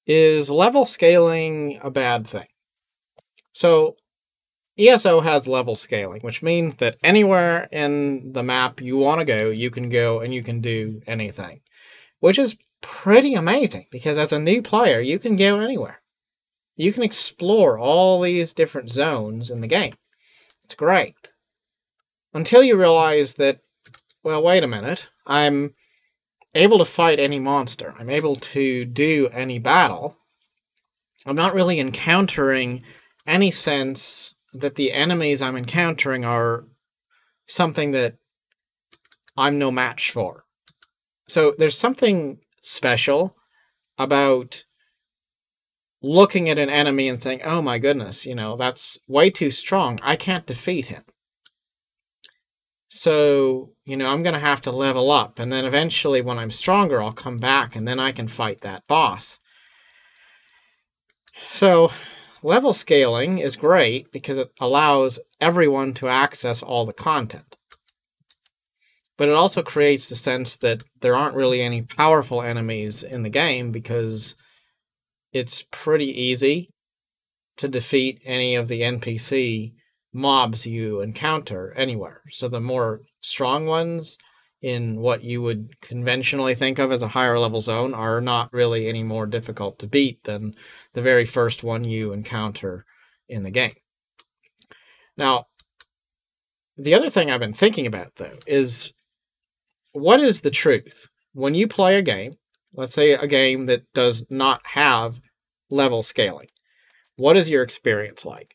Is level scaling a bad thing? So ESO has level scaling, which means that anywhere in the map you want to go, you can go and you can do anything, which is pretty amazing because as a new player, you can go anywhere. You can explore all these different zones in the game. It's great. Until you realize that, well, wait a minute, I'm able to fight any monster. I'm able to do any battle. I'm not really encountering any sense that the enemies I'm encountering are something that I'm no match for. So there's something special about looking at an enemy and saying, oh my goodness, that's way too strong. I can't defeat him. So, I'm going to have to level up. And then eventually when I'm stronger, I'll come back and then I can fight that boss. So level scaling is great because it allows everyone to access all the content. But it also creates the sense that there aren't really any powerful enemies in the game because it's pretty easy to defeat any of the NPC mobs you encounter anywhere. So the more strong ones in what you would conventionally think of as a higher level zone are not really any more difficult to beat than the very first one you encounter in the game. Now, the other thing I've been thinking about, though, is what is the truth? When you play a game, let's say a game that does not have level scaling, what is your experience like?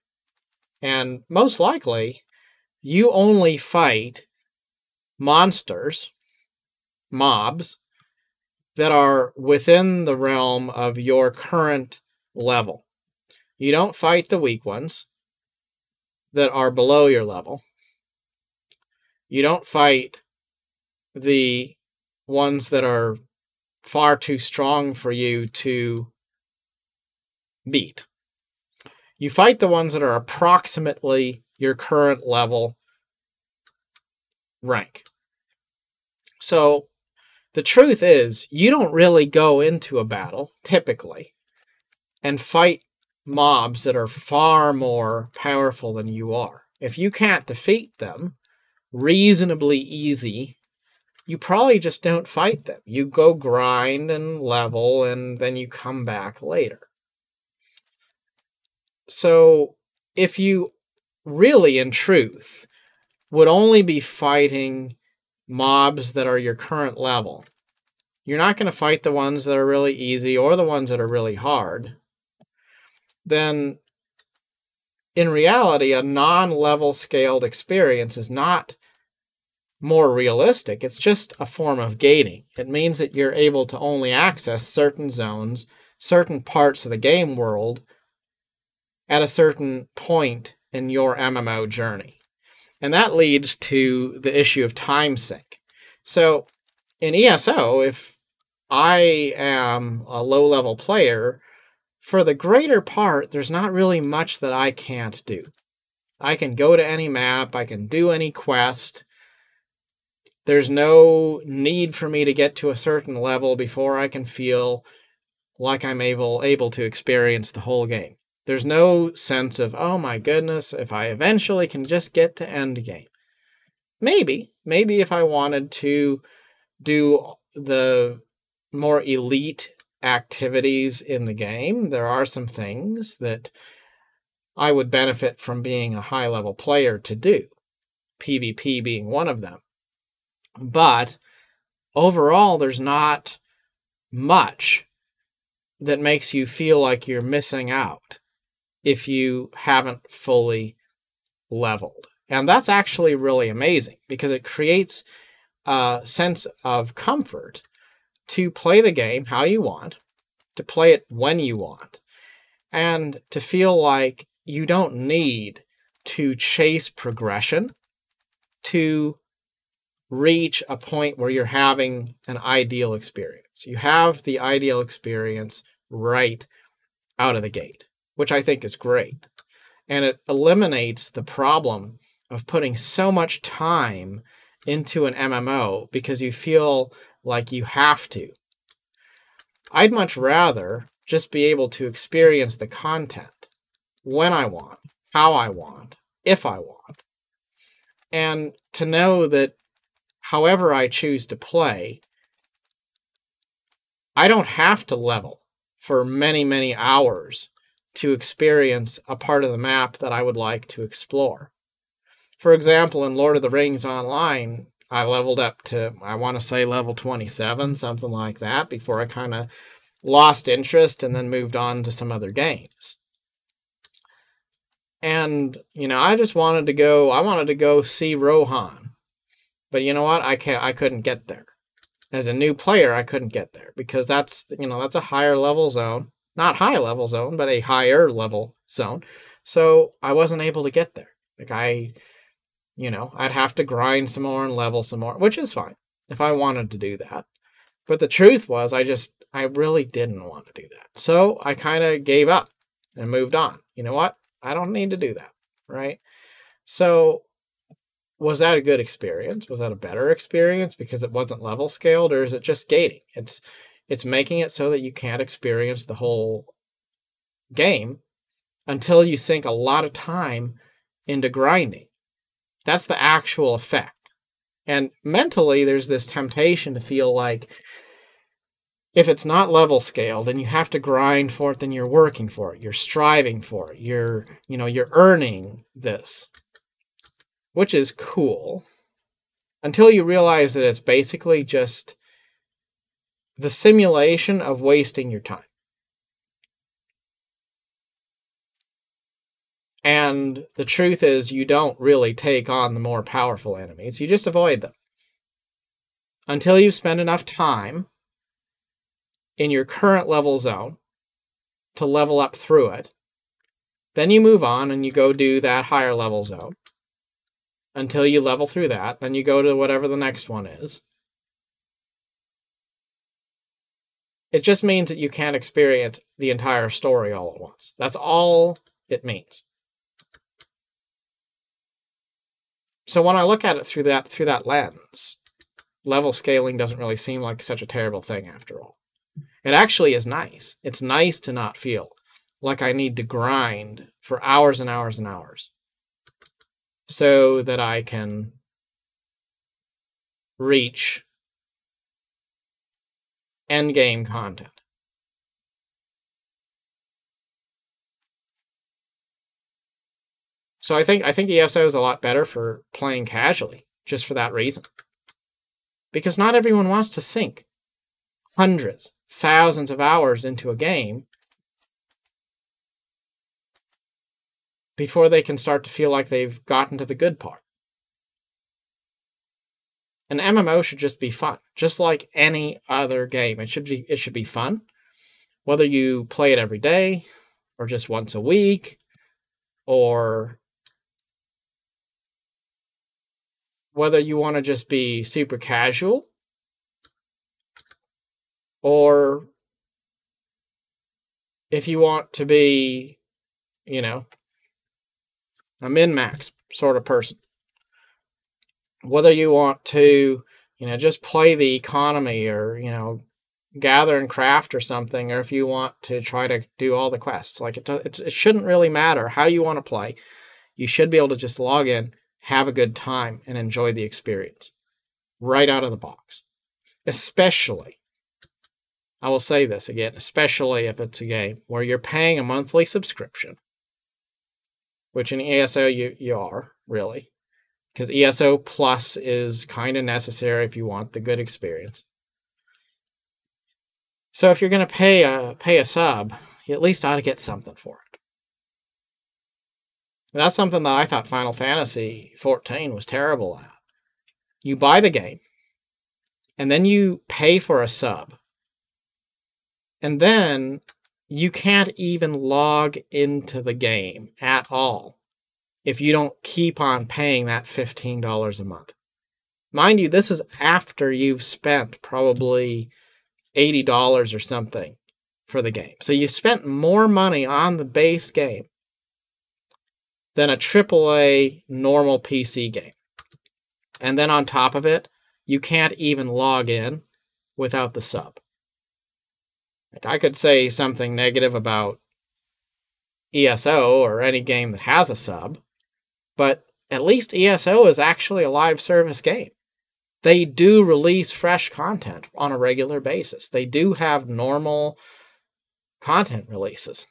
And most likely, you only fight monsters, mobs, that are within the realm of your current level. You don't fight the weak ones that are below your level. You don't fight the ones that are far too strong for you to beat. You fight the ones that are approximately your current level rank. So the truth is, you don't really go into a battle, typically, and fight mobs that are far more powerful than you are. If you can't defeat them reasonably easy, you probably just don't fight them. You go grind and level, and then you come back later. So if you really, in truth, would only be fighting mobs that are your current level, you're not going to fight the ones that are really easy or the ones that are really hard, then in reality, a non-level scaled experience is not more realistic. It's just a form of gating. It means that you're able to only access certain zones, certain parts of the game world at a certain point in your MMO journey. And that leads to the issue of time sink. So in ESO, if I am a low-level player, for the greater part, there's not really much that I can't do. I can go to any map, I can do any quest. There's no need for me to get to a certain level before I can feel like I'm able to experience the whole game. There's no sense of, oh my goodness, if I eventually can just get to end game. Maybe if I wanted to do the more elite activities in the game, there are some things that I would benefit from being a high-level player to do, PvP being one of them. But overall, there's not much that makes you feel like you're missing out if you haven't fully leveled. And that's actually really amazing because it creates a sense of comfort to play the game how you want, to play it when you want, and to feel like you don't need to chase progression to reach a point where you're having an ideal experience. You have the ideal experience right out of the gate, which I think is great. And it eliminates the problem of putting so much time into an MMO because you feel like you have to. I'd much rather just be able to experience the content when I want, how I want, if I want. And to know that however I choose to play, I don't have to level for many, many hours to experience a part of the map that I would like to explore. For example, in Lord of the Rings Online, I leveled up to, I want to say level 27, something like that, before I kind of lost interest and then moved on to some other games. And, I just wanted to go see Rohan. But you know what? I couldn't get there. As a new player, I couldn't get there because that's a higher level zone. Not high level zone, but a higher level zone. So I wasn't able to get there. Like I'd have to grind some more and level some more, which is fine if I wanted to do that. But the truth was I really didn't want to do that. So I kind of gave up and moved on. You know what? I don't need to do that, right? So was that a good experience? Was that a better experience because it wasn't level scaled, or is it just gating? It's making it so that you can't experience the whole game until you sink a lot of time into grinding. That's the actual effect. And mentally, there's this temptation to feel like if it's not level scale, then you have to grind for it, then you're working for it, you're striving for it, you're earning this, which is cool, until you realize that it's basically just the simulation of wasting your time. And the truth is, you don't really take on the more powerful enemies, you just avoid them. Until you spend enough time in your current level zone to level up through it, then you move on and you go do that higher level zone until you level through that. Then you go to whatever the next one is. It just means that you can't experience the entire story all at once. That's all it means. So when I look at it through that lens, level scaling doesn't really seem like such a terrible thing after all. It actually is nice. It's nice to not feel like I need to grind for hours and hours and hours so that I can reach endgame content. So I think ESO is a lot better for playing casually, just for that reason. Because not everyone wants to sink hundreds, thousands of hours into a game before they can start to feel like they've gotten to the good part. An MMO should just be fun, just like any other game. It should be fun, whether you play it every day, or just once a week, or whether you want to just be super casual, or if you want to be, a min-max sort of person. Whether you want to, just play the economy or, gather and craft or something, or if you want to try to do all the quests. Like it shouldn't really matter how you want to play. You should be able to just log in, have a good time, and enjoy the experience right out of the box. Especially, I will say this again, especially if it's a game where you're paying a monthly subscription, which in ESO you are, really. Because ESO Plus is kind of necessary if you want the good experience. So if you're going to pay a sub, you at least ought to get something for it. That's something that I thought Final Fantasy XIV was terrible at. You buy the game, and then you pay for a sub, and then you can't even log into the game at all if you don't keep on paying that $15 a month. Mind you, this is after you've spent probably $80 or something for the game. So you spent more money on the base game than a AAA normal PC game. And then on top of it, you can't even log in without the sub. Like, I could say something negative about ESO or any game that has a sub, but at least ESO is actually a live service game. They do release fresh content on a regular basis. They do have normal content releases.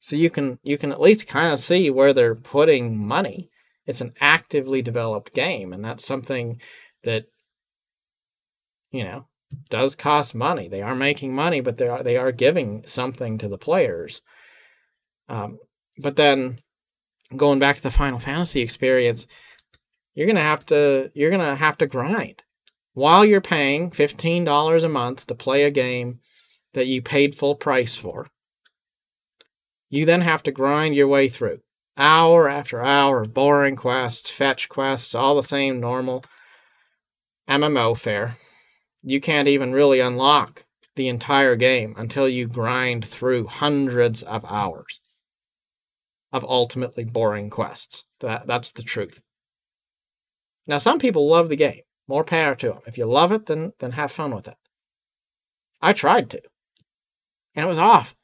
So you can at least kind of see where they're putting money. It's an actively developed game, and that's something that, does cost money. They are making money, but they are giving something to the players. But then going back to the Final Fantasy experience, you're gonna have to grind while you're paying $15 a month to play a game that you paid full price for. You then have to grind your way through hour after hour of boring quests, fetch quests, all the same normal MMO fare. You can't even really unlock the entire game until you grind through hundreds of hours of ultimately boring quests. That's the truth. Now, some people love the game. More power to them. If you love it, then have fun with it. I tried to, and it was awful.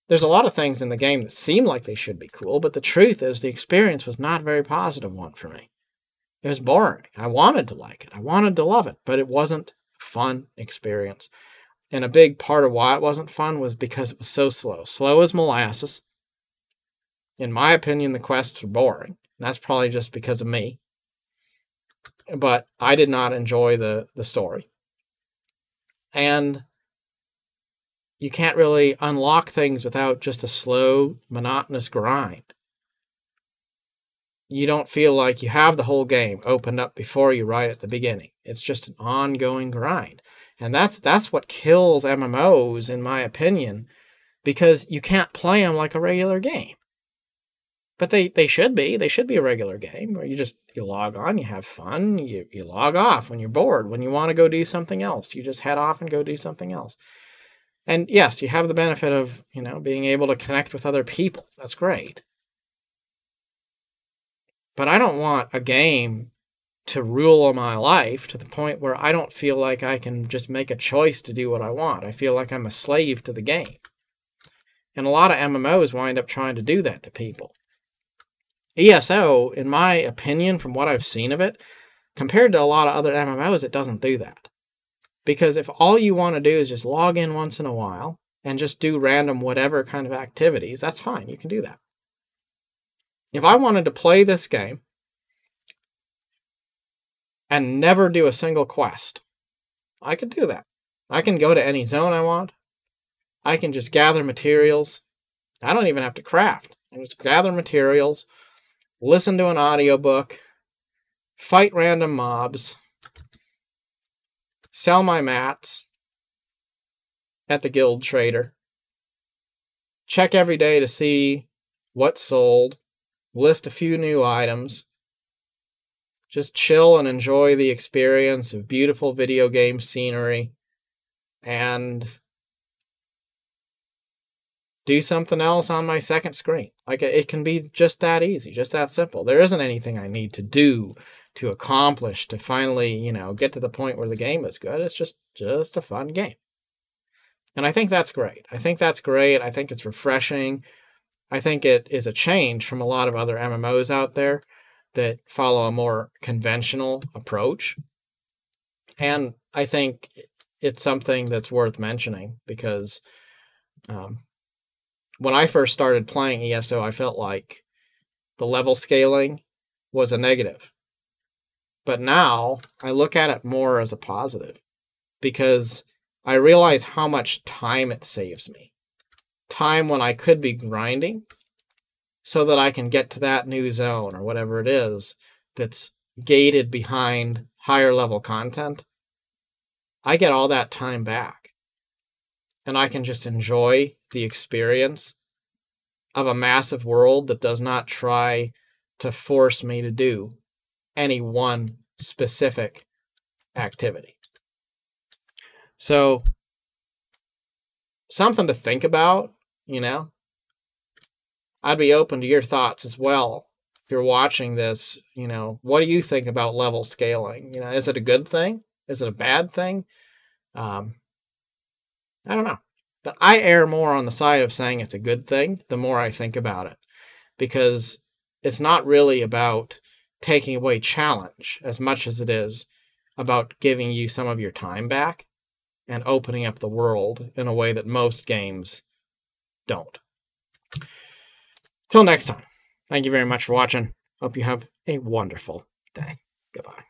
There's a lot of things in the game that seem like they should be cool, but the truth is the experience was not a very positive one for me. It was boring. I wanted to like it. I wanted to love it, but it wasn't a fun experience. And a big part of why it wasn't fun was because it was so slow. Slow as molasses. In my opinion, the quests were boring. That's probably just because of me. But I did not enjoy the story. And you can't really unlock things without just a slow, monotonous grind. You don't feel like you have the whole game opened up before you right at the beginning. It's just an ongoing grind. And that's what kills MMOs, in my opinion, because you can't play them like a regular game. But they should be. They should be a regular game where you log on, you have fun, you log off when you're bored, when you want to go do something else. You just head off and go do something else. And yes, you have the benefit of, being able to connect with other people. That's great. But I don't want a game to rule my life to the point where I don't feel like I can just make a choice to do what I want. I feel like I'm a slave to the game. And a lot of MMOs wind up trying to do that to people. ESO, in my opinion, from what I've seen of it, compared to a lot of other MMOs, it doesn't do that. Because if all you want to do is just log in once in a while and just do random whatever kind of activities, that's fine. You can do that. If I wanted to play this game and never do a single quest, I could do that. I can go to any zone I want. I can just gather materials. I don't even have to craft. I just gather materials, listen to an audiobook, fight random mobs, sell my mats at the guild trader, check every day to see what's sold, list a few new items, just chill and enjoy the experience of beautiful video game scenery, and do something else on my second screen. Like, it can be just that easy, just that simple. There isn't anything I need to do to accomplish to finally, get to the point where the game is good. It's just a fun game. And I think that's great. I think it's refreshing. I think it is a change from a lot of other MMOs out there that follow a more conventional approach. And I think it's something that's worth mentioning because when I first started playing ESO, I felt like the level scaling was a negative. But now I look at it more as a positive because I realize how much time it saves me. Time when I could be grinding so that I can get to that new zone or whatever it is that's gated behind higher level content. I get all that time back and I can just enjoy the experience of a massive world that does not try to force me to do any one specific activity. So, something to think about, I'd be open to your thoughts as well. If you're watching this, what do you think about level scaling? Is it a good thing? Is it a bad thing? I I don't know. But I err more on the side of saying it's a good thing the more I think about it, because it's not really about taking away challenge as much as it is about giving you some of your time back and opening up the world in a way that most games don't. Till next time, thank you very much for watching. Hope you have a wonderful day. Goodbye.